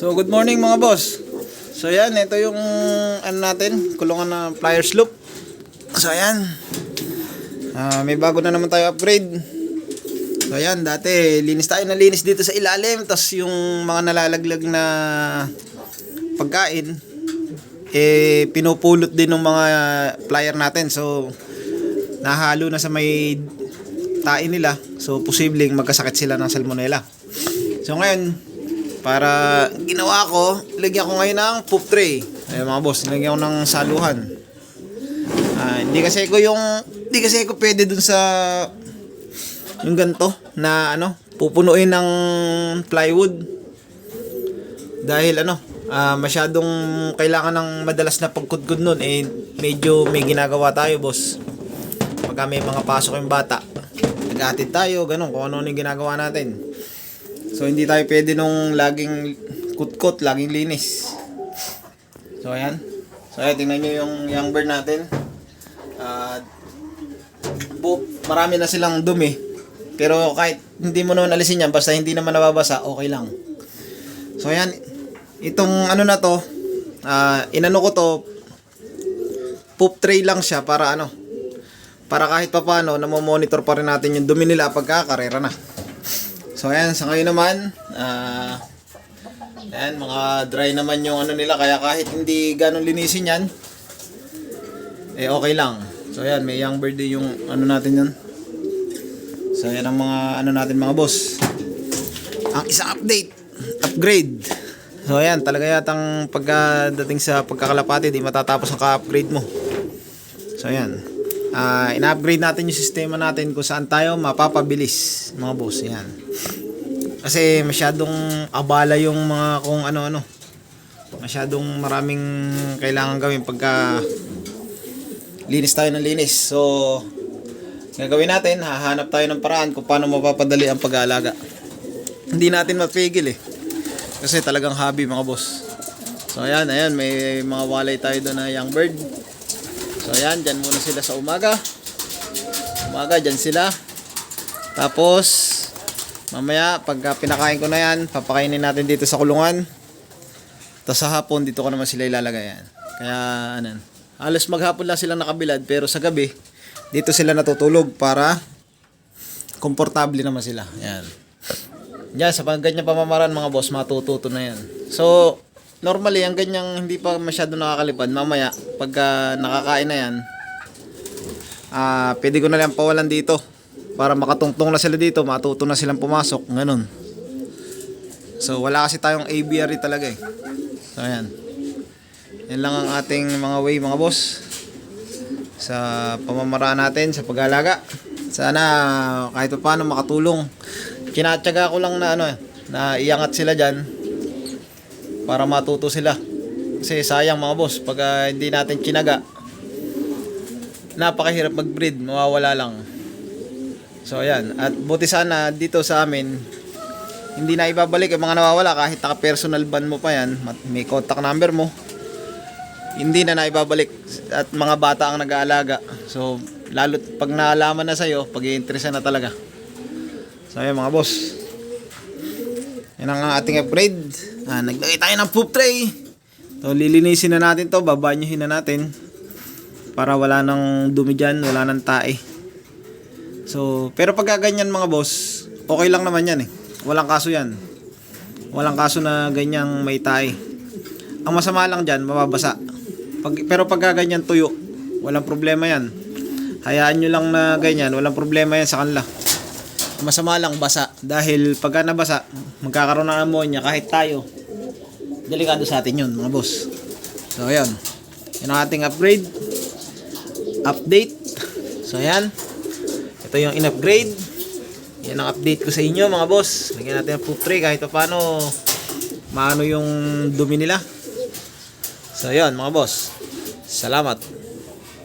So good morning mga boss. So yan, ito yung ano natin, kulungan na pliers loop. So yan, may bago na naman tayo upgrade. So yan, dati linis tayo na linis dito sa ilalim. Tapos yung mga nalalaglag na pagkain pinupulot din ng mga plier natin. So nahalo na sa may tae nila. So posibleng magkasakit sila ng salmonella. So ngayon, para ginawa ko, lagyan ko ngayon ng poop tray. Ayun mga boss, lagyan ko ng saluhan. Hindi kasi ko pwede dun sa yung ganto na pupunuin ng plywood. Dahil masyadong kailangan ng madalas na pagkudkod nun, medyo may ginagawa tayo boss. Pagka may mga pasok yung bata, nag-atid tayo, ganun, kung ano yung ginagawa natin. So hindi tayo pwede nung laging kutkot, laging linis. So ayan. So ayan, tingnan nyo yung young bird natin. Marami na silang dumi. Pero kahit hindi mo naman alisin yan, basta hindi naman nababasa, okay lang. So ayan, itong na to, inano ko to, poop tray lang siya para para kahit papano namomonitor pa rin natin yung dumi nila pagka karera na. So ayan, sa ngayon naman, ayan, mga dry naman yung nila, kaya kahit hindi ganun linisin yan, okay lang. So ayan, may young bird din yung natin yan. So ayan ang mga natin mga boss. Ang isang upgrade. So ayan, talaga yatang pagdating sa pagkakalapati, di matatapos ang ka-upgrade mo. So ayan, ina-upgrade natin yung sistema natin kung saan tayo mapapabilis mga boss. Yan, kasi masyadong abala yung mga kung ano-ano, masyadong maraming kailangan gawin pagka linis tayo ng linis. So gagawin natin, hahanap tayo ng paraan kung paano mapapadali ang pag-aalaga. Hindi natin mapigil kasi talagang hobby mga boss. So ayan, may mga walay tayo doon na young bird. So ayan, dyan muna sila sa umaga. Dyan sila. Tapos mamaya pagka pinakain ko na yan, papakainin natin dito sa kulungan. Tapos sa hapon dito ko naman sila ilalagay yan. Kaya halos maghapon lang sila nakabilad, pero sa gabi dito sila natutulog para komportable naman sila. Yan. Yan, sa ganyan pamamaraan mga boss, matututo na yan. So normally, ang ganyang hindi pa masyado nakakalipad, mamaya, pagka nakakain na yan, pwede ko na lang pawalan dito para makatungtong na sila dito, matuto na silang pumasok, ganun. So, wala kasi tayong aviary talaga So, ayan. Yan lang ang ating mga way, mga boss, sa pamamaraan natin, sa pag-alaga. Sana, kahit pa paano makatulong. Kinatsaga ko lang na iangat sila dyan, para matuto sila. Kasi sayang mga boss, pag hindi natin kinaga, napakahirap mag-breed, mawawala lang. So ayan, at buti sana dito sa amin hindi na ibabalik yung mga nawawala, kahit naka-personal ban mo pa yan, may contact number mo, hindi na naibabalik, at mga bata ang nag-aalaga. So lalo pag naalaman na sa'yo, pag-iinteresa na talaga. So ayan mga boss, yan ang ating upgrade. Naglagay tayo ng poop tray. So lilinisin na natin to, babanyuhin na natin para wala nang dumi dyan, wala nang tae. So pero pagka ganyan mga boss, okay lang naman yan walang kaso yan. Walang kaso na ganyang may tae. Ang masama lang dyan, mababasa. Pero pagka ganyan tuyo, walang problema yan. Hayaan nyo lang na ganyan, walang problema yan sa kanila. Masama lang basa, dahil pagka nabasa, magkakaroon ng ammonia. Kahit tayo, delikado sa atin yun mga boss. So ayan, yan ang ating update. So ayan, ito yung in-upgrade. Yan ang update ko sa inyo mga boss. Lagyan natin ang poop tray kahit paano maano yung dumi nila. So ayan mga boss, salamat.